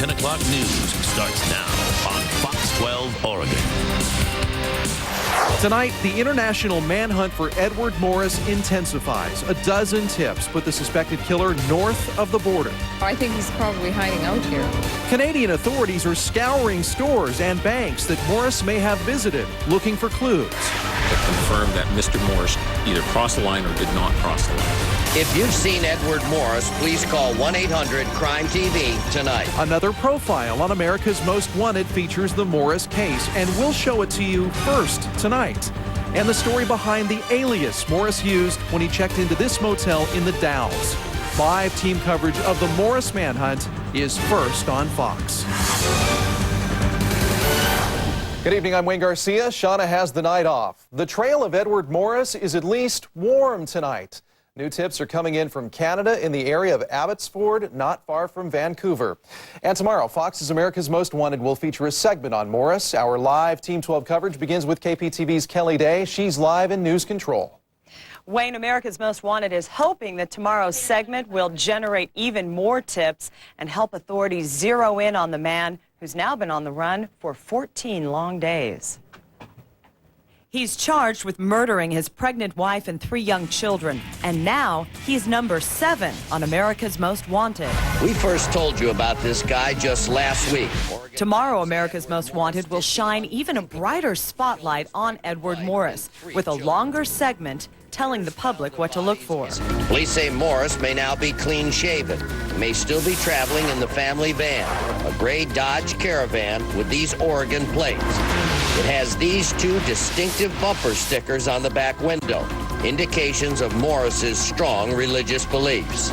10 o'clock news starts now on Fox 12 Oregon. Tonight, the international manhunt for Edward Morris intensifies. A dozen tips put the suspected killer north of the border. I think he's probably hiding out here. Canadian authorities are scouring stores and banks that Morris may have visited, looking for clues. It confirmed that Mr. Morris either crossed the line or did not cross the line. If you've seen Edward Morris, please call 1-800-CRIME-TV tonight. Another profile on America's Most Wanted features the Morris case, and we'll show it to you first tonight. And the story behind the alias Morris used when he checked into this motel in the Dalles. Live team coverage of the Morris manhunt is first on Fox. Good evening, I'm Wayne Garcia. Shauna has the night off. The trail of Edward Morris is at least warm tonight. New tips are coming in from Canada in the area of Abbotsford, not far from Vancouver. And tomorrow, Fox's America's Most Wanted will feature a segment on Morris. Our live Team 12 coverage begins with KPTV's Kelly Day. She's live in News Control. Wayne, America's Most Wanted is hoping that tomorrow's segment will generate even more tips and help authorities zero in on the man who's now been on the run for 14 long days. He's charged with murdering his pregnant wife and 3 young children, and now he's number 7 on America's Most Wanted. We first told you about this guy just last week. Tomorrow, America's Most Wanted will shine even a brighter spotlight on Edward Morris with a longer segment telling the public what to look for. Police say Morris may now be clean-shaven. He may still be traveling in the family van, a gray Dodge Caravan with these Oregon plates. It has these 2 distinctive bumper stickers on the back window, indications of Morris's strong religious beliefs.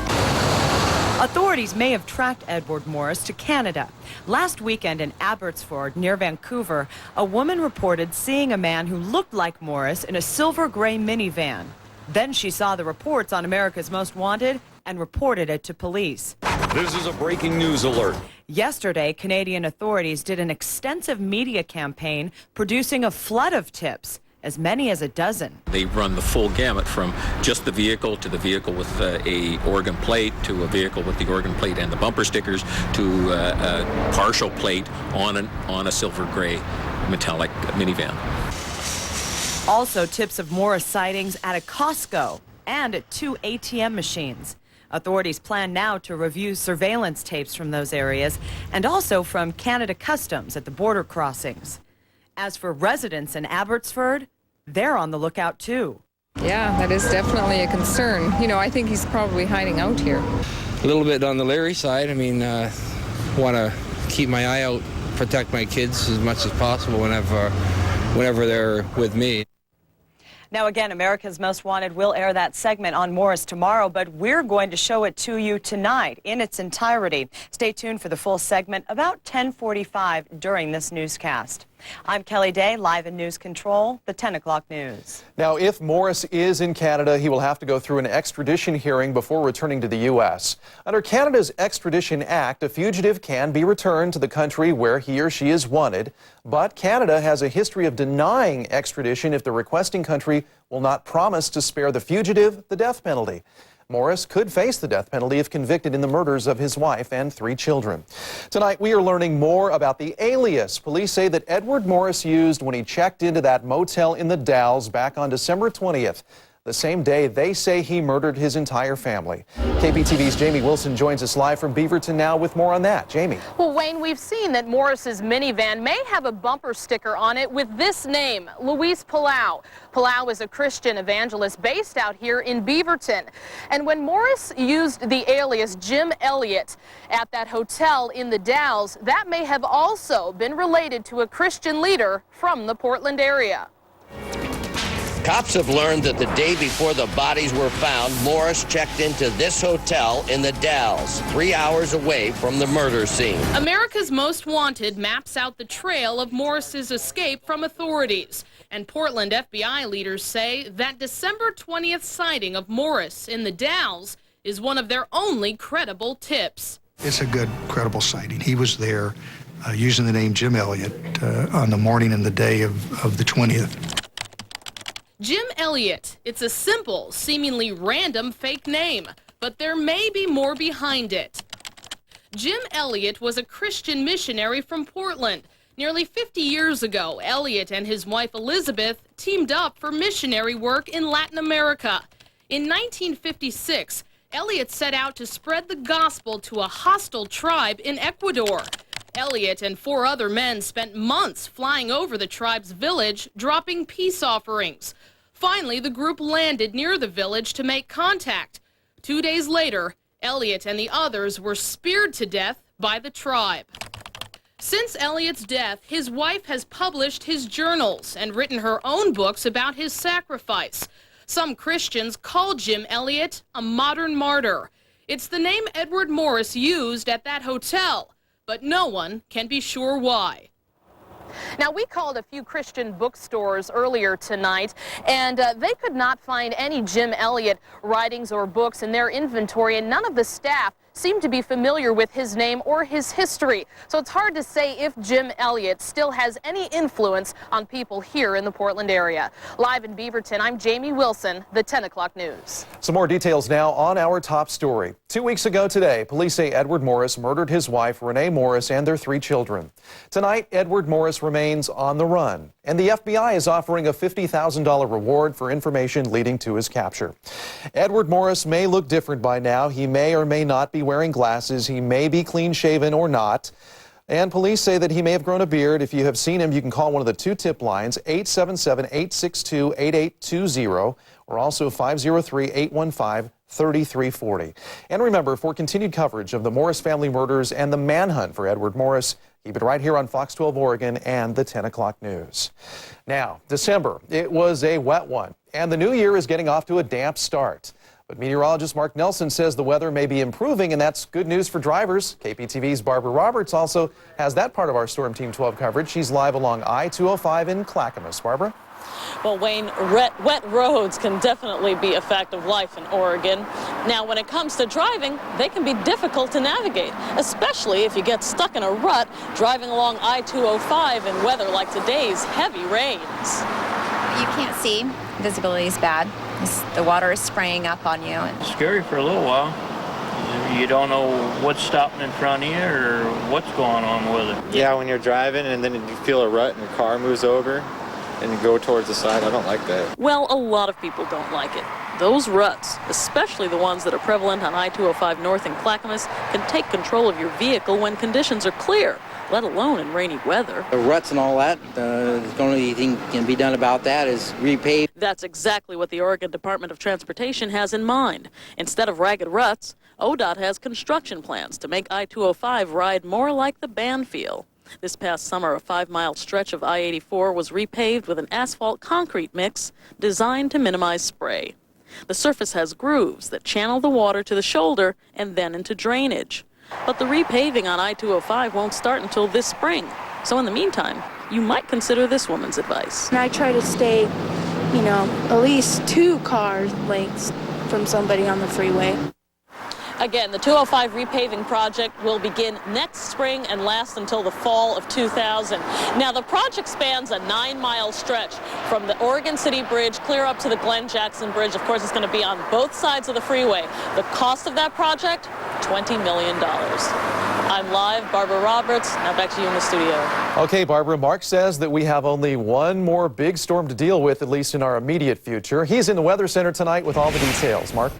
Authorities may have tracked Edward Morris to Canada. Last weekend in Abbotsford, near Vancouver, a woman reported seeing a man who looked like Morris in a silver-gray minivan. Then she saw the reports on America's Most Wanted and reported it to police. This is a breaking news alert. Yesterday, Canadian authorities did an extensive media campaign producing a flood of tips, as many as a dozen. They run the full gamut from just the vehicle to the vehicle with a Oregon plate to a vehicle with the Oregon plate and the bumper stickers to a partial plate on a silver gray metallic minivan. Also tips of Morris sightings at a Costco and at 2 ATM machines. Authorities plan now to review surveillance tapes from those areas and also from Canada Customs at the border crossings. As for residents in Abbotsford, they're on the lookout too. Yeah, that is definitely a concern. You know, I think he's probably hiding out here. A little bit on the leery side. I mean, want to keep my eye out, protect my kids as much as possible whenever they're with me. Now again, America's Most Wanted will air that segment on Morris tomorrow, but we're going to show it to you tonight in its entirety. Stay tuned for the full segment about 10:45 during this newscast. I'm Kelly Day, live in News Control, the 10 o'clock news. Now, if Morris is in Canada, he will have to go through an extradition hearing before returning to the U.S. Under Canada's Extradition Act, a fugitive can be returned to the country where he or she is wanted, but Canada has a history of denying extradition if the requesting country will not promise to spare the fugitive the death penalty. Morris could face the death penalty if convicted in the murders of his wife and 3 children. Tonight, we are learning more about the alias police say that Edward Morris used when he checked into that motel in the Dalles back on December 20th, the same day they say he murdered his entire family. KPTV's Jamie Wilson joins us live from Beaverton now with more on that. Jamie. Well, Wayne, we've seen that Morris's minivan may have a bumper sticker on it with this name, Luis Palau. Palau is a Christian evangelist based out here in Beaverton. And when Morris used the alias Jim Elliott at that hotel in the Dalles, that may have also been related to a Christian leader from the Portland area. Cops have learned that the day before the bodies were found, Morris checked into this hotel in the Dalles, 3 hours away from the murder scene. America's Most Wanted maps out the trail of Morris's escape from authorities. And Portland FBI leaders say that December 20th sighting of Morris in the Dalles is one of their only credible tips. It's a good, credible sighting. He was there using the name Jim Elliott on the morning and the day of the 20th. Jim Elliott. It's a simple, seemingly random fake name, but there may be more behind it. Jim Elliott was a Christian missionary from Portland. Nearly 50 years ago, Elliott and his wife Elizabeth teamed up for missionary work in Latin America. In 1956, Elliott set out to spread the gospel to a hostile tribe in Ecuador. Elliott and 4 other men spent months flying over the tribe's village, dropping peace offerings. Finally, the group landed near the village to make contact. 2 days later, Elliott and the others were speared to death by the tribe. Since Elliott's death, his wife has published his journals and written her own books about his sacrifice. Some Christians call Jim Elliott a modern martyr. It's the name Edward Morris used at that hotel, but no one can be sure why. Now, we called a few Christian bookstores earlier tonight, and they could not find any Jim Elliott writings or books in their inventory, and none of the staff seem to be familiar with his name or his history. So it's hard to say if Jim Elliott still has any influence on people here in the Portland area. Live in Beaverton, I'm Jamie Wilson, the 10 o'clock news. Some more details now on our top story. 2 weeks ago today, police say Edward Morris murdered his wife, Renee Morris, and their 3 children. Tonight, Edward Morris remains on the run, and the FBI is offering a $50,000 reward for information leading to his capture. Edward Morris may look different by now. He may or may not be wearing glasses. He may be clean-shaven or not. And police say that he may have grown a beard. If you have seen him, you can call one of the 2 tip lines, 877-862-8820, or also 503-815-3340. And remember, for continued coverage of the Morris family murders and the manhunt for Edward Morris, keep it right here on Fox 12 Oregon and the 10 o'clock news. Now, December, it was a wet one, and the new year is getting off to a damp start. But meteorologist Mark Nelson says the weather may be improving, and that's good news for drivers. KPTV's Barbara Roberts also has that part of our Storm Team 12 coverage. She's live along I-205 in Clackamas. Barbara? Well, Wayne, wet roads can definitely be a fact of life in Oregon. Now, when it comes to driving, they can be difficult to navigate, especially if you get stuck in a rut driving along I-205 in weather like today's heavy rains. You can't see. Visibility is bad. The water is spraying up on you. It's scary for a little while. You don't know what's stopping in front of you or what's going on with it. Yeah, when you're driving and then you feel a rut and your car moves over and you go towards the side, I don't like that. Well, a lot of people don't like it. Those ruts, especially the ones that are prevalent on I-205 North in Clackamas, can take control of your vehicle when conditions are clear, let alone in rainy weather. The ruts and all that, the only thing can be done about that is repave. That's exactly what the Oregon Department of Transportation has in mind. Instead of ragged ruts, ODOT has construction plans to make I-205 ride more like the Banfeel. This past summer, a 5-mile stretch of I-84 was repaved with an asphalt concrete mix designed to minimize spray. The surface has grooves that channel the water to the shoulder and then into drainage. But the repaving on I-205 won't start until this spring. So in the meantime, you might consider this woman's advice. And I try to stay, at least 2 car lengths from somebody on the freeway. Again, the 205 repaving project will begin next spring and last until the fall of 2000. Now, the project spans a 9-mile stretch from the Oregon City Bridge clear up to the Glen Jackson Bridge. Of course, it's going to be on both sides of the freeway. The cost of that project, $20 million. I'm live, Barbara Roberts. Now back to you in the studio. Okay, Barbara, Mark says that we have only one more big storm to deal with, at least in our immediate future. He's in the Weather Center tonight with all the details. Mark?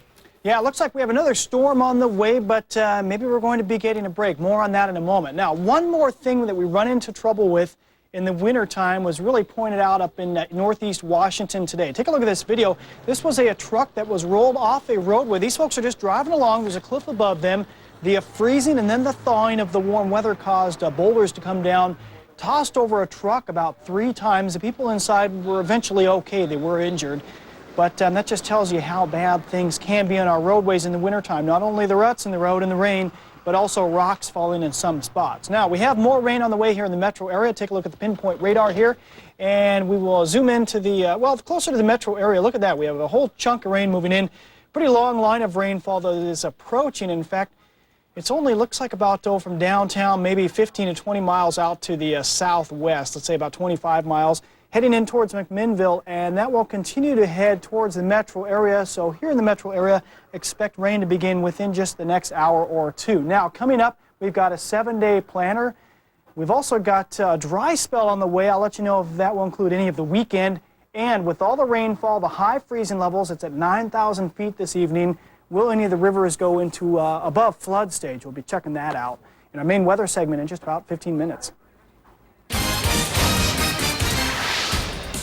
Yeah, it looks like we have another storm on the way, but maybe we're going to be getting a break. More on that in a moment. Now, one more thing that we run into trouble with in the wintertime was really pointed out up in northeast Washington today. Take a look at this video. This was a truck that was rolled off a roadway. These folks are just driving along. There's a cliff above them. The freezing and then the thawing of the warm weather caused boulders to come down, tossed over a truck about 3 times. The people inside were eventually okay. They were injured. But that just tells you how bad things can be on our roadways in the wintertime. Not only the ruts in the road and the rain, but also rocks falling in some spots. Now, we have more rain on the way here in the metro area. Take a look at the pinpoint radar here, and we will zoom into the, closer to the metro area. Look at that. We have a whole chunk of rain moving in. Pretty long line of rainfall that is approaching. In fact, it's only looks like about from downtown, maybe 15 to 20 miles out to the southwest. Let's say about 25 miles. Heading in towards McMinnville, and that will continue to head towards the metro area. So here in the metro area, expect rain to begin within just the next hour or 2. Now, coming up, we've got a 7-day planner. We've also got a dry spell on the way. I'll let you know if that will include any of the weekend. And with all the rainfall, the high freezing levels, it's at 9,000 feet this evening. Will any of the rivers go into above flood stage? We'll be checking that out in our main weather segment in just about 15 minutes.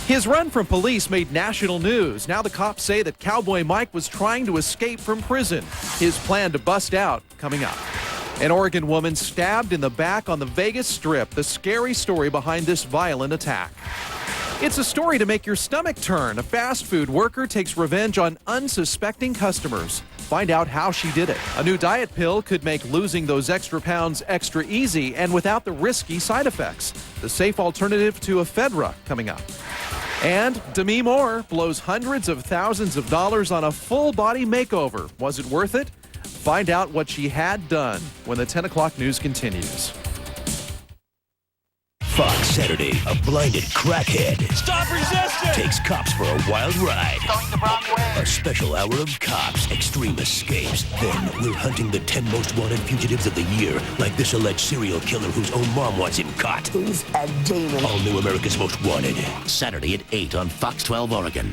His run from police made national news. Now the cops say that Cowboy Mike was trying to escape from prison. His plan to bust out coming up. An Oregon woman stabbed in the back on the Vegas Strip. The scary story behind this violent attack. It's a story to make your stomach turn. A fast food worker takes revenge on unsuspecting customers. Find out how she did it. A new diet pill could make losing those extra pounds extra easy and without the risky side effects. The safe alternative to ephedra coming up. And Demi Moore blows hundreds of thousands of dollars on a full-body makeover. Was it worth it? Find out what she had done when the 10 o'clock news continues. Fox Saturday, a blinded crackhead Stop resisting! takes cops for a wild ride. Going the wrong way. A special hour of cops, extreme escapes. Then we're hunting the 10 most wanted fugitives of the year, like this alleged serial killer whose own mom wants him caught. He's a demon. All new America's Most Wanted. Saturday at 8 on Fox 12 Oregon.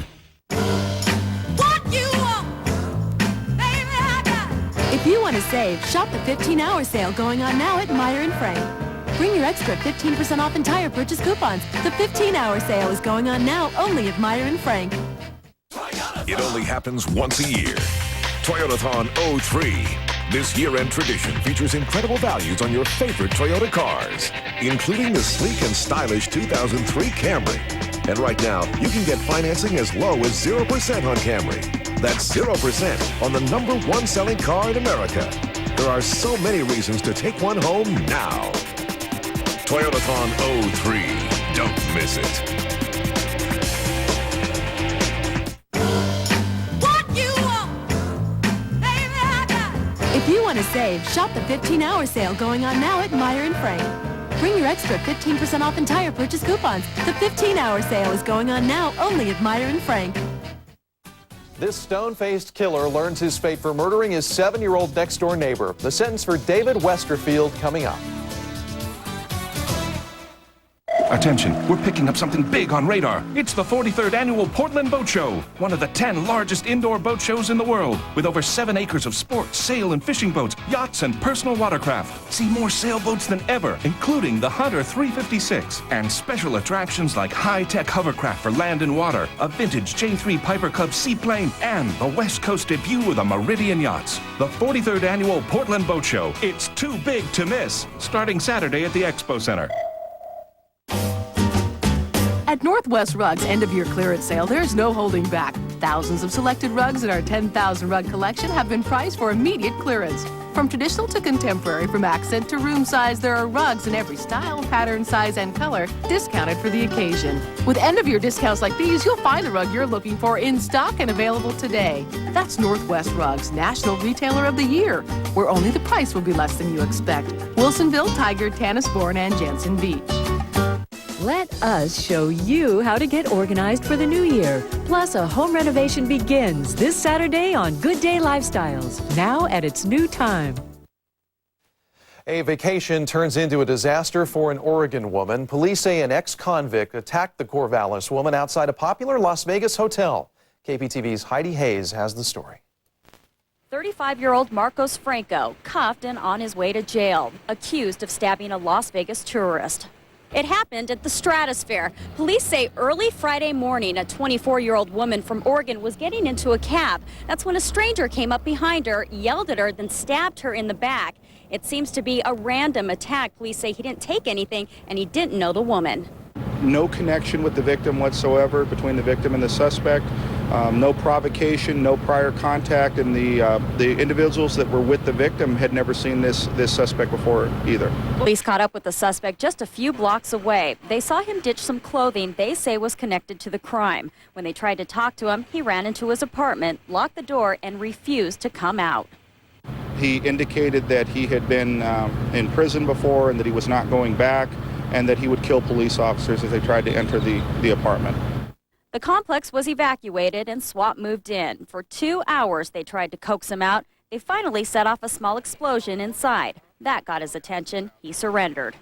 If you want to save, shop the 15-hour sale going on now at Meyer & Frank. Bring your extra 15% off entire purchase coupons. The 15-hour sale is going on now only at Meyer & Frank. It only happens once a year. Toyotathon 03. This year-end tradition features incredible values on your favorite Toyota cars, including the sleek and stylish 2003 Camry. And right now, you can get financing as low as 0% on Camry. That's 0% on the #1 selling car in America. There are so many reasons to take one home now. Toyotathon 03. Don't miss it. If you want to save, shop the 15-hour sale going on now at Meyer & Frank. Bring your extra 15% off entire purchase coupons. The 15-hour sale is going on now only at Meyer & Frank. This stone-faced killer learns his fate for murdering his 7-year-old next-door neighbor. The sentence for David Westerfield coming up. Attention, we're picking up something big on radar. It's the 43rd Annual Portland Boat Show, one of the 10 largest indoor boat shows in the world, with over 7 acres of sports, sail and fishing boats, yachts, and personal watercraft. See more sailboats than ever, including the Hunter 356, and special attractions like high-tech hovercraft for land and water, a vintage J3 Piper Cub seaplane, and the West Coast debut of the Meridian yachts. The 43rd Annual Portland Boat Show. It's too big to miss. Starting Saturday at the Expo Center. At Northwest Rugs' end-of-year clearance sale, there's no holding back. Thousands of selected rugs in our 10,000 rug collection have been priced for immediate clearance. From traditional to contemporary, from accent to room size, there are rugs in every style, pattern, size, and color, discounted for the occasion. With end-of-year discounts like these, you'll find the rug you're looking for in stock and available today. That's Northwest Rugs, National Retailer of the Year, where only the price will be less than you expect. Wilsonville, Tigard, Tannisbourne, and Jensen Beach. Let us show you how to get organized for the new year. Plus, a home renovation begins this Saturday on Good Day Lifestyles, now at its new time. A vacation turns into a disaster for an Oregon woman. Police say an ex-convict attacked the Corvallis woman outside a popular Las Vegas hotel. KPTV's Heidi Hayes has the story. 35-year-old Marcos Franco cuffed and on his way to jail, accused of stabbing a Las Vegas tourist. It happened at the Stratosphere. Police say early Friday morning, a 24-year-old woman from Oregon was getting into a cab. That's when a stranger came up behind her, yelled at her, then stabbed her in the back. It seems to be a random attack. Police say he didn't take anything and he didn't know the woman. No connection with the victim whatsoever between the victim and the suspect. No provocation, no prior contact, and the individuals that were with the victim had never seen this suspect before either. Police caught up with the suspect just a few blocks away. They saw him ditch some clothing they say was connected to the crime. When they tried to talk to him, he ran into his apartment, locked the door, and refused to come out. He indicated that he had been in prison before and that he was not going back, and that he would kill police officers as they tried to enter the apartment. The complex was evacuated and SWAT moved in. For 2 hours, they tried to coax him out. They finally set off a small explosion inside. That got his attention. He surrendered.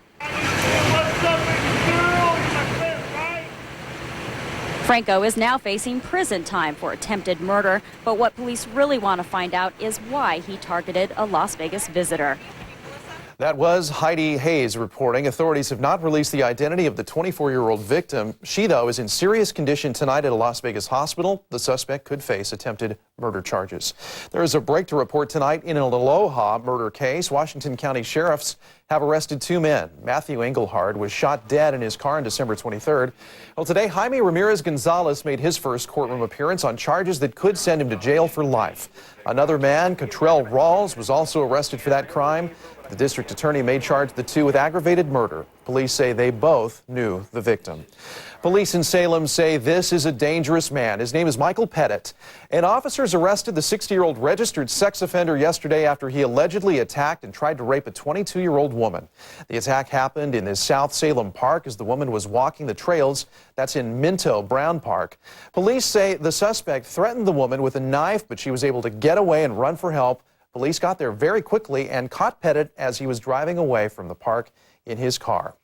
Franco is now facing prison time for attempted murder, but what police really want to find out is why he targeted a Las Vegas visitor. That was Heidi Hayes reporting. Authorities have not released the identity of the 24-year-old victim. She, though, is in serious condition tonight at a Las Vegas hospital. The suspect could face attempted murder charges. There is a breakthrough report tonight in an Aloha murder case. Washington County sheriffs have arrested 2 men. Matthew Engelhard was shot dead in his car on December 23rd. Well, today, Jaime Ramirez Gonzalez made his first courtroom appearance on charges that could send him to jail for life. Another man, Cottrell Rawls, was also arrested for that crime. The district attorney may charge the 2 with aggravated murder. Police say they both knew the victim. Police in Salem say this is a dangerous man. His name is Michael Pettit. And officers arrested the 60-year-old registered sex offender yesterday after he allegedly attacked and tried to rape a 22-year-old woman. The attack happened in the South Salem Park as the woman was walking the trails. That's in Minto Brown Park. Police say the suspect threatened the woman with a knife, but she was able to get away and run for help. Police got there very quickly and caught Pettit as he was driving away from the park in his car.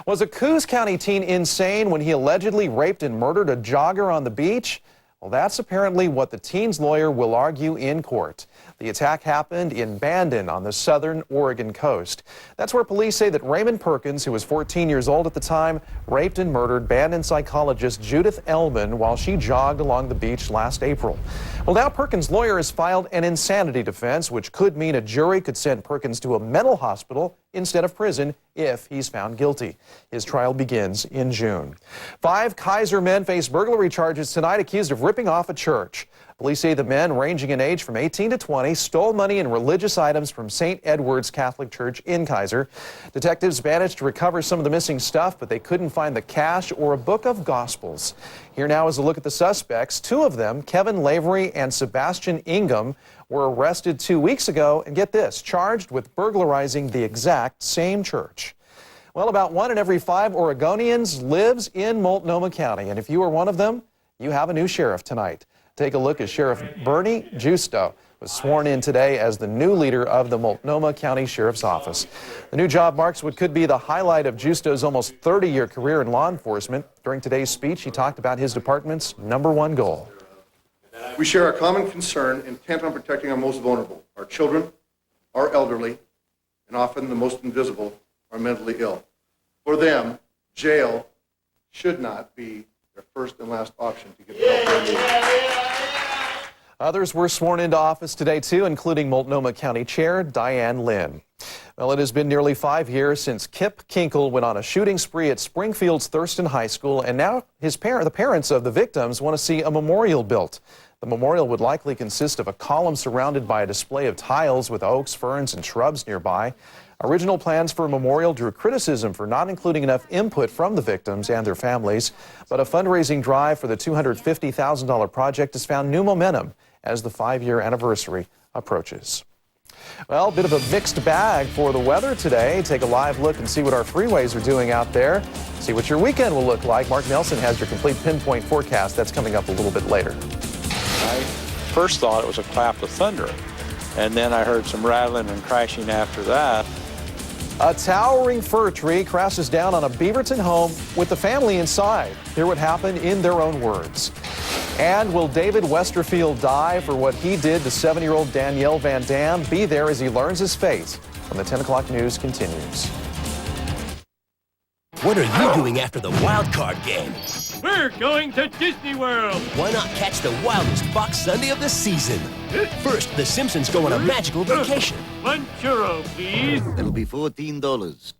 Was a Coos County teen insane when he allegedly raped and murdered a jogger on the beach? Well, that's apparently what the teen's lawyer will argue in court. The attack happened in Bandon on the southern Oregon coast. That's where police say that Raymond Perkins, who was 14 years old at the time, raped and murdered Bandon psychologist Judith Ellman while she jogged along the beach last April. Well, now Perkins' lawyer has filed an insanity defense, which could mean a jury could send Perkins to a mental hospital instead of prison if he's found guilty. His trial begins in June. 5 Kaiser men face burglary charges tonight, accused of ripping off a church. Police say the men, ranging in age from 18 to 20, stole money and religious items from St. Edward's Catholic Church in Kaiser. Detectives managed to recover some of the missing stuff, but they couldn't find the cash or a book of Gospels. Here now is a look at the suspects. 2 of them, Kevin Lavery and Sebastian Ingham, were arrested 2 weeks ago and, get this, charged with burglarizing the exact same church. Well, about 1 in every 5 Oregonians lives in Multnomah County, and if you are one of them, you have a new sheriff tonight. Take a look as Sheriff Bernie Justo was sworn in today as the new leader of the Multnomah County Sheriff's Office. The new job marks what could be the highlight of Justo's almost 30-year career in law enforcement. During today's speech, he talked about his department's #1 goal. We share a common concern, intent on protecting our most vulnerable, our children, our elderly, and often the most invisible, our mentally ill. For them, jail should not be their first and last option to get the help they need. Others were sworn into office today, too, including Multnomah County Chair Diane Lynn. Well, it has been nearly 5 years since Kip Kinkle went on a shooting spree at Springfield's Thurston High School, and now the parents of the victims want to see a memorial built. The memorial would likely consist of a column surrounded by a display of tiles with oaks, ferns, and shrubs nearby. Original plans for a memorial drew criticism for not including enough input from the victims and their families, but a fundraising drive for the $250,000 project has found new momentum as the 5-year anniversary approaches. Well, a bit of a mixed bag for the weather today. Take a live look and see what our freeways are doing out there. See what your weekend will look like. Mark Nelson has your complete pinpoint forecast. That's coming up a little bit later. I first thought it was a clap of thunder, and then I heard some rattling and crashing after that. A towering fir tree crashes down on a Beaverton home with the family inside. Hear what happened in their own words. And will David Westerfield die for what he did to 7-year-old Danielle Van Dam? Be there as he learns his fate when the 10 o'clock news continues. What are you doing after the wild card game? We're going to Disney World. Why not catch the wildest Fox Sunday of the season? First, the Simpsons go on a magical vacation. 1 churro, please. It'll be $14.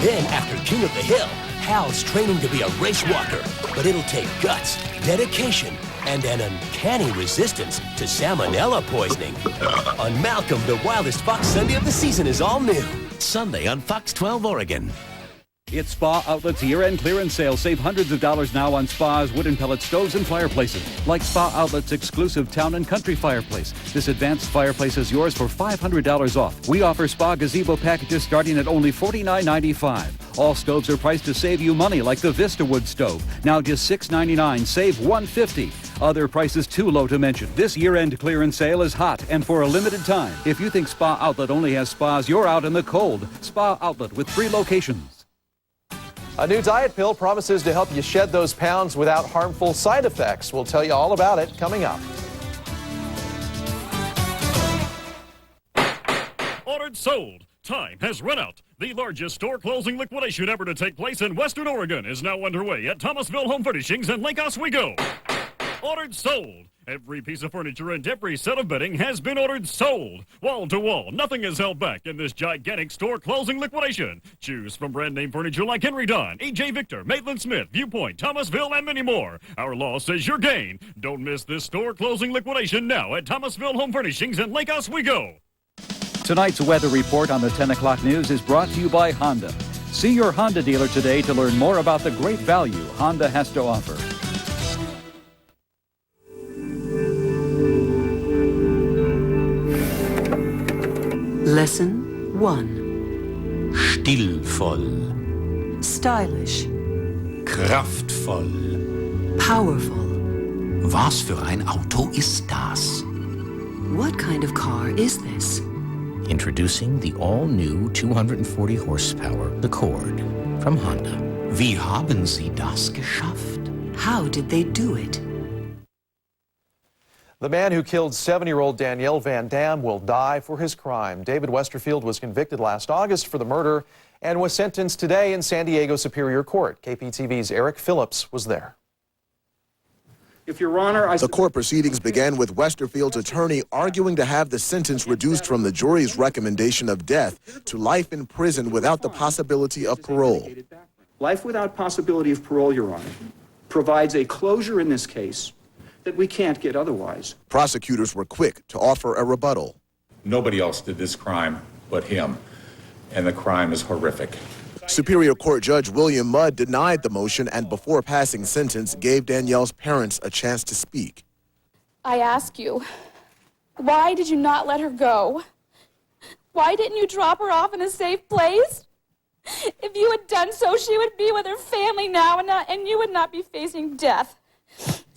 Then, after King of the Hill, Hal's training to be a race walker. But it'll take guts, dedication, and an uncanny resistance to salmonella poisoning. On Malcolm, the wildest Fox Sunday of the season is all new. Sunday on Fox 12 Oregon. It's Spa Outlet's year-end clearance sale. Save hundreds of dollars now on spas, wooden pellet stoves, and fireplaces. Like Spa Outlet's exclusive Town and Country fireplace. This advanced fireplace is yours for $500 off. We offer spa gazebo packages starting at only $49.95. All stoves are priced to save you money, like the VistaWood stove. Now just $6.99, save $150. Other prices too low to mention. This year-end clearance sale is hot and for a limited time. If you think Spa Outlet only has spas, you're out in the cold. Spa Outlet with 3 locations. A new diet pill promises to help you shed those pounds without harmful side effects. We'll tell you all about it coming up. Ordered, sold. Time has run out. The largest store closing liquidation ever to take place in Western Oregon is now underway at Thomasville Home Furnishings in Lake Oswego. Ordered, sold. Every piece of furniture and every set of bedding has been ordered, sold. Wall to wall, nothing is held back in this gigantic store closing liquidation. Choose from brand name furniture like Henry Don, E.J. Victor, Maitland Smith, Viewpoint, Thomasville, and many more. Our law says your gain. Don't miss this store closing liquidation now at Thomasville Home Furnishings in Lake Oswego. Tonight's weather report on the 10 o'clock news is brought to you by Honda. See your Honda dealer today to learn more about the great value Honda has to offer. Lesson 1. Stilvoll. Stylish. Kraftvoll. Powerful. Was für ein Auto ist das? What kind of car is this? Introducing the all-new 240 horsepower Accord from Honda. Wie haben Sie das geschafft? How did they do it? The man who killed 7-year-old Danielle Van Dam will die for his crime. David Westerfield was convicted last August for the murder and was sentenced today in San Diego Superior Court. KPTV's Eric Phillips was there. Your Honor, the court proceedings began with Westerfield's attorney arguing to have the sentence reduced from the jury's recommendation of death to life in prison without the possibility of parole. Life without possibility of parole, Your Honor, provides a closure in this case that we can't get otherwise. Prosecutors were quick to offer a rebuttal. Nobody else did this crime but him, and the crime is horrific. Superior Court Judge William Mudd denied the motion and before passing sentence gave Danielle's parents a chance to speak. I ask you, why did you not let her go? Why didn't you drop her off in a safe place? If you had done so, she would be with her family now and you would not be facing death.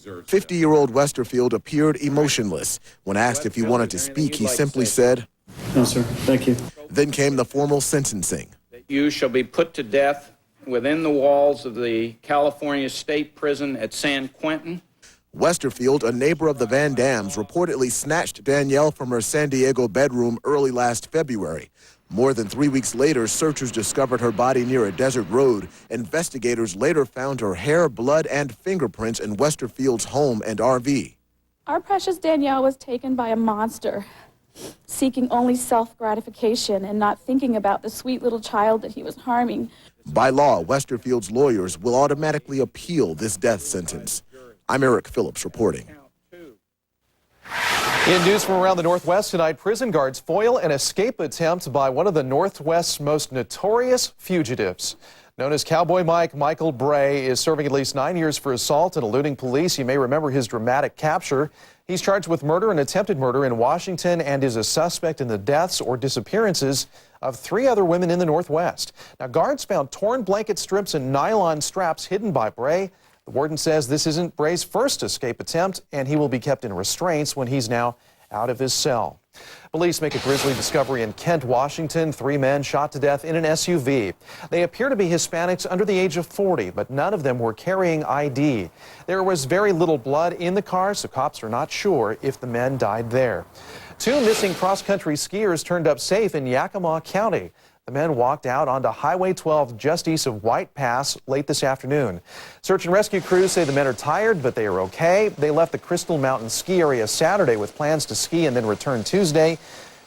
50-year-old Westerfield appeared emotionless. When asked if he wanted to speak, he simply said, "No, sir. Thank you." Then came the formal sentencing. You shall be put to death within the walls of the California State Prison at San Quentin. Westerfield, a neighbor of the Van Dams, reportedly snatched Danielle from her San Diego bedroom early last February. More than 3 weeks later, searchers discovered her body near a desert road. Investigators later found her hair, blood, and fingerprints in Westerfield's home and RV. Our precious Danielle was taken by a monster, seeking only self-gratification and not thinking about the sweet little child that he was harming. By law, Westerfield's lawyers will automatically appeal this death sentence. I'm Eric Phillips reporting. In news from around the Northwest tonight, prison guards foil an escape attempt by one of the Northwest's most notorious fugitives. Known as Cowboy Mike, Michael Bray is serving at least 9 years for assault and eluding police. You may remember his dramatic capture. He's charged with murder and attempted murder in Washington and is a suspect in the deaths or disappearances of 3 other women in the Northwest. Now, guards found torn blanket strips and nylon straps hidden by Bray. The warden says this isn't Bray's first escape attempt, and he will be kept in restraints when he's now out of his cell. Police make a grisly discovery in Kent, Washington. 3 men shot to death in an SUV. They appear to be Hispanics under the age of 40, but none of them were carrying ID. There was very little blood in the car, so cops are not sure if the men died there. 2 missing cross-country skiers turned up safe in Yakima County. The men walked out onto Highway 12 just east of White Pass late this afternoon. Search and rescue crews say the men are tired, but they are okay. They left the Crystal Mountain ski area Saturday with plans to ski and then return Tuesday.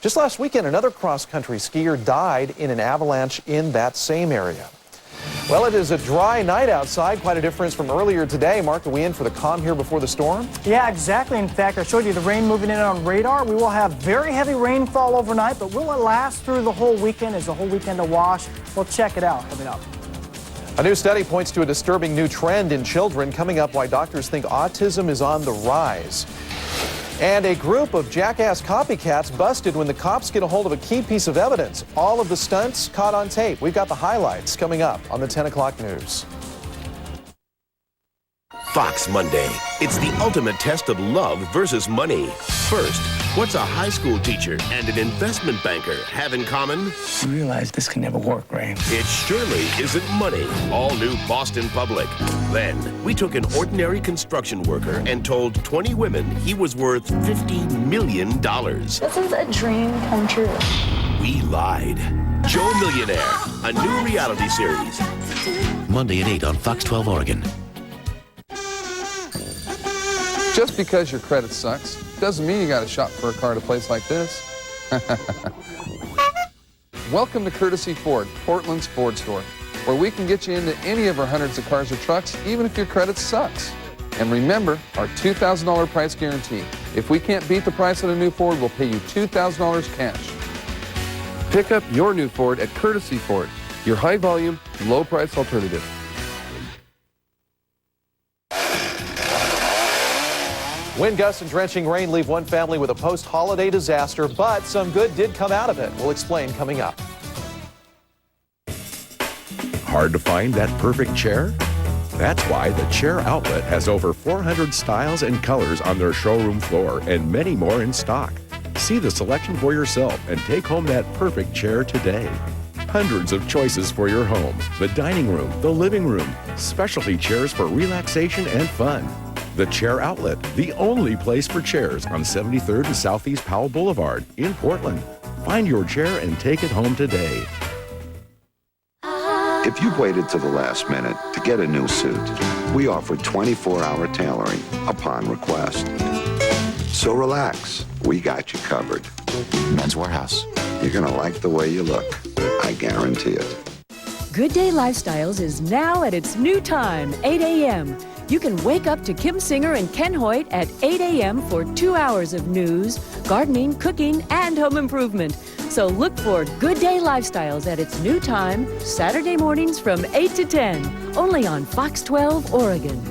Just last weekend, another cross-country skier died in an avalanche in that same area. Well, it is a dry night outside, quite a difference from earlier today. Mark, are we in for the calm here before the storm? Yeah, exactly. In fact, I showed you the rain moving in on radar. We will have very heavy rainfall overnight, but will it last through the whole weekend? Is the whole weekend a wash? We'll check it out coming up. A new study points to a disturbing new trend in children. Coming up, why doctors think autism is on the rise. And a group of jackass copycats busted when the cops get a hold of a key piece of evidence. All of the stunts caught on tape. We've got the highlights coming up on the 10 o'clock news. Fox Monday. It's the ultimate test of love versus money. First, what's a high school teacher and an investment banker have in common? You realize this can never work, right? It surely isn't money. All new Boston Public. Then, we took an ordinary construction worker and told 20 women he was worth $50 million. This is a dream come true. We lied. Joe Millionaire, a new reality series. Monday at 8 on Fox 12 Oregon. Just because your credit sucks doesn't mean you got to shop for a car at a place like this. Welcome to Courtesy Ford, Portland's Ford store, where we can get you into any of our hundreds of cars or trucks, even if your credit sucks. And remember, our $2,000 price guarantee. If we can't beat the price on a new Ford, we'll pay you $2,000 cash. Pick up your new Ford at Courtesy Ford, your high-volume, low-price alternative. Wind gusts and drenching rain leave one family with a post-holiday disaster, but some good did come out of it. We'll explain coming up. Hard to find that perfect chair? That's why the Chair Outlet has over 400 styles and colors on their showroom floor and many more in stock. See the selection for yourself and take home that perfect chair today. Hundreds of choices for your home, the dining room, the living room, specialty chairs for relaxation and fun. The Chair Outlet, the only place for chairs on 73rd and Southeast Powell Boulevard in Portland. Find your chair and take it home today. If you've waited to the last minute to get a new suit, we offer 24-hour tailoring upon request. So relax, we got you covered. Men's Warehouse. You're gonna like the way you look. I guarantee it. Good Day Lifestyles is now at its new time, 8 a.m. You can wake up to Kim Singer and Ken Hoyt at 8 a.m. for 2 hours of news, gardening, cooking, and home improvement. So look for Good Day Lifestyles at its new time, Saturday mornings from 8 to 10, only on Fox 12 Oregon.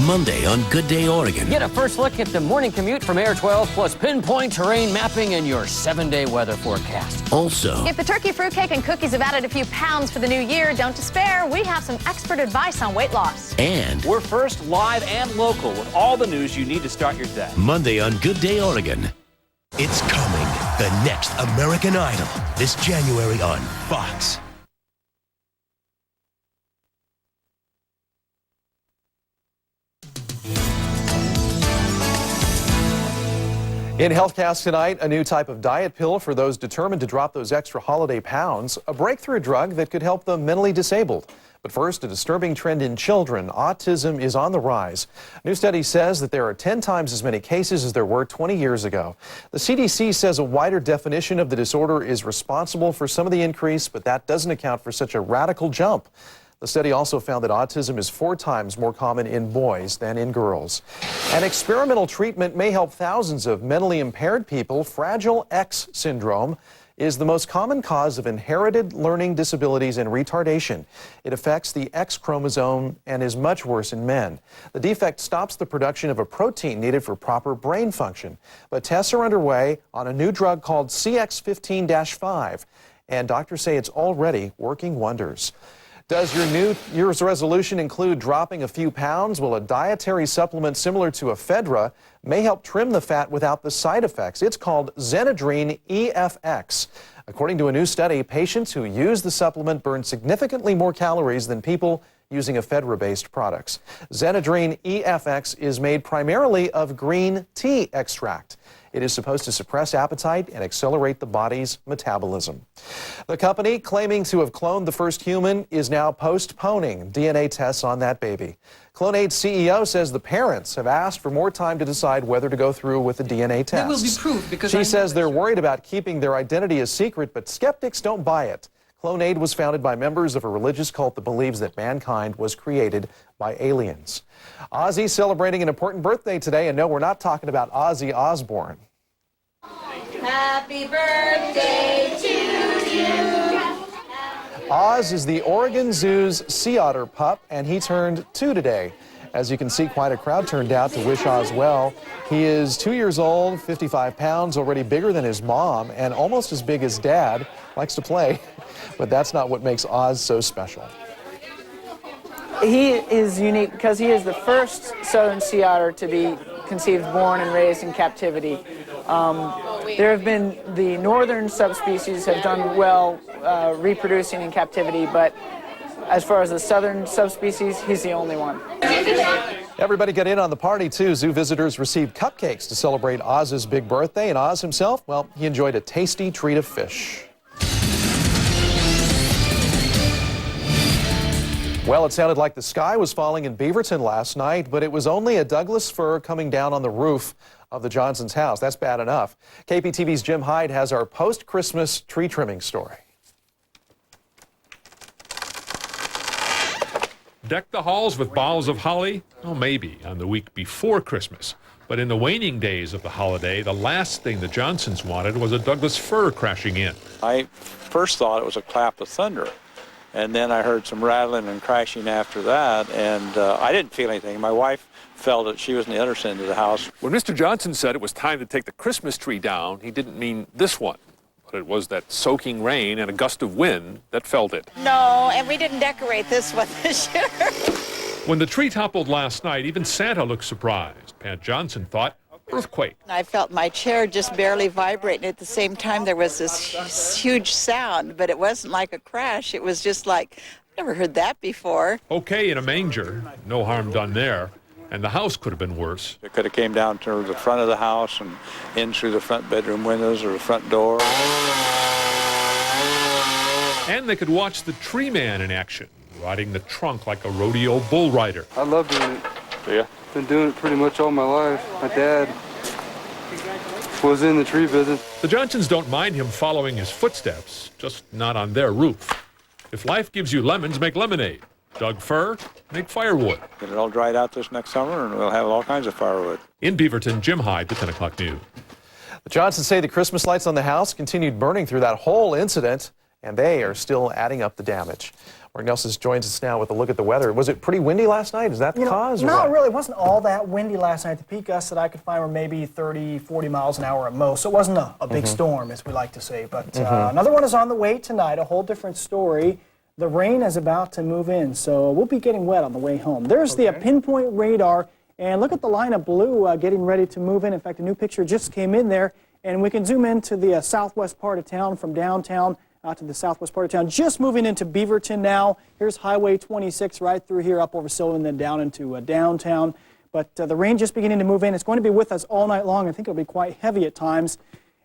Monday on Good Day Oregon. Get a first look at the morning commute from Air 12, plus pinpoint terrain mapping and your 7-day weather forecast. Also, if the turkey, fruitcake, and cookies have added a few pounds for the new year, don't despair. We have some expert advice on weight loss. And we're first, live, and local with all the news you need to start your day. Monday on Good Day Oregon. It's coming. The next American Idol. This January on Fox. In HealthCast tonight, a new type of diet pill for those determined to drop those extra holiday pounds, a breakthrough drug that could help the mentally disabled. But first, a disturbing trend in children. Autism is on the rise. A new study says that there are 10 times as many cases as there were 20 years ago. The CDC says a wider definition of the disorder is responsible for some of the increase, but that doesn't account for such a radical jump. The study also found that autism is 4 times more common in boys than in girls. An experimental treatment may help thousands of mentally impaired people. Fragile X syndrome is the most common cause of inherited learning disabilities and retardation. It affects the X chromosome and is much worse in men. The defect stops the production of a protein needed for proper brain function. But tests are underway on a new drug called CX15-5, and doctors say it's already working wonders. Does your New Year's resolution include dropping a few pounds? Well, a dietary supplement similar to ephedra may help trim the fat without the side effects. It's called Zenadrine EFX. According to a new study, patients who use the supplement burn significantly more calories than people using ephedra-based products. Zenadrine EFX is made primarily of green tea extract. It is supposed to suppress appetite and accelerate the body's metabolism. The company claiming to have cloned the first human is now postponing DNA tests on that baby. Clonade's CEO says the parents have asked for more time to decide whether to go through with the DNA test. That will be proved because she says they're worried about keeping their identity a secret, but skeptics don't buy it. Clonade was founded by members of a religious cult that believes that mankind was created by aliens. Ozzy's celebrating an important birthday today, and no, we're not talking about Ozzy Osbourne. Happy birthday to you. Oz is the Oregon Zoo's sea otter pup, and he turned 2 today. As you can see, quite a crowd turned out to wish Oz well. He is 2 years old, 55 pounds, already bigger than his mom, and almost as big as Dad. Likes to play, but that's not what makes Oz so special. He is unique because he is the first southern sea otter to be conceived, born, and raised in captivity. There have been, the northern subspecies have done well reproducing in captivity, but as far as the southern subspecies, he's the only one. Everybody get in on the party, too. Zoo visitors received cupcakes to celebrate Oz's big birthday, and Oz himself, well, he enjoyed a tasty treat of fish. Well, it sounded like the sky was falling in Beaverton last night, but it was only a Douglas fir coming down on the roof of the Johnsons' house. That's bad enough. KPTV's Jim Hyde has our post-Christmas tree trimming story. Deck the halls with boughs of holly? Oh, maybe on the week before Christmas. But in the waning days of the holiday, the last thing the Johnsons wanted was a Douglas fir crashing in. I first thought it was a clap of thunder. And then I heard some rattling and crashing after that, and I didn't feel anything. My wife felt it. She was in the other end of the house. When Mr. Johnson said it was time to take the Christmas tree down, he didn't mean this one. But it was that soaking rain and a gust of wind that felled it. No, and we didn't decorate this one this year. When the tree toppled last night, even Santa looked surprised. Pat Johnson thought, earthquake. I felt my chair just barely vibrating. At the same time, there was this huge sound, but it wasn't like a crash. It was just like, I've never heard that before. Okay, in a manger, no harm done there. And the house could have been worse. It could have came down to the front of the house and in through the front bedroom windows or the front door. And they could watch the tree man in action, riding the trunk like a rodeo bull rider. I love doing it. Yeah. Been doing it pretty much all my life. My dad was in the tree business. The Johnsons don't mind him following his footsteps, just not on their roof. If life gives you lemons, make lemonade. Dug fir, make firewood. Get it all dried out this next summer, and we'll have all kinds of firewood. In Beaverton, Jim Hyde, the 10 o'clock news. The Johnsons say the Christmas lights on the house continued burning through that whole incident, and they are still adding up the damage. Mark Nelson joins us now with a look at the weather. Was it pretty windy last night? Is that the cause? Not really. It wasn't all that windy last night. The peak gusts that I could find were maybe 30, 40 miles an hour at most. So it wasn't a big storm, as we like to say. But another one is on the way tonight, a whole different story. The rain is about to move in, so we'll be getting wet on the way home. There's the pinpoint radar, and look at the line of blue getting ready to move in. In fact, a new picture just came in there, and we can zoom into the southwest part of town from downtown out to the southwest part of town. Just moving into Beaverton now. Here's Highway 26 right through here up over Sylvan and then down into downtown. But the rain just beginning to move in. It's going to be with us all night long. I think it'll be quite heavy at times.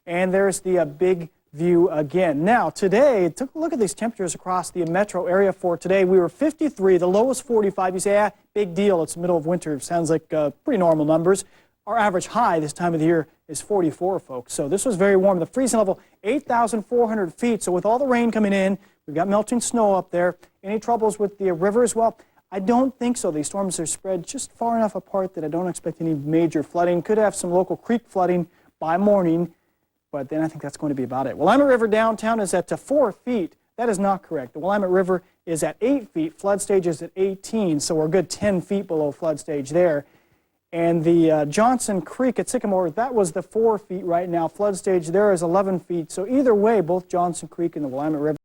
And there's the big view again. Now, today, took a look at these temperatures across the metro area for today. We were 53, the lowest 45. You say, big deal, it's the middle of winter. Sounds like pretty normal numbers. Our average high this time of the year is 44, folks. So this was very warm. The freezing level, 8,400 feet. So with all the rain coming in, we've got melting snow up there. Any troubles with the rivers? Well, I don't think so. These storms are spread just far enough apart that I don't expect any major flooding. Could have some local creek flooding by morning, but then I think that's going to be about it. Willamette River downtown is at 4 feet. That is not correct. The Willamette River is at 8 feet. Flood stage is at 18, so we're a good 10 feet below flood stage there. And the Johnson Creek at Sycamore, that was the 4 feet right now. Flood stage there is 11 feet. So either way, both Johnson Creek and the Willamette River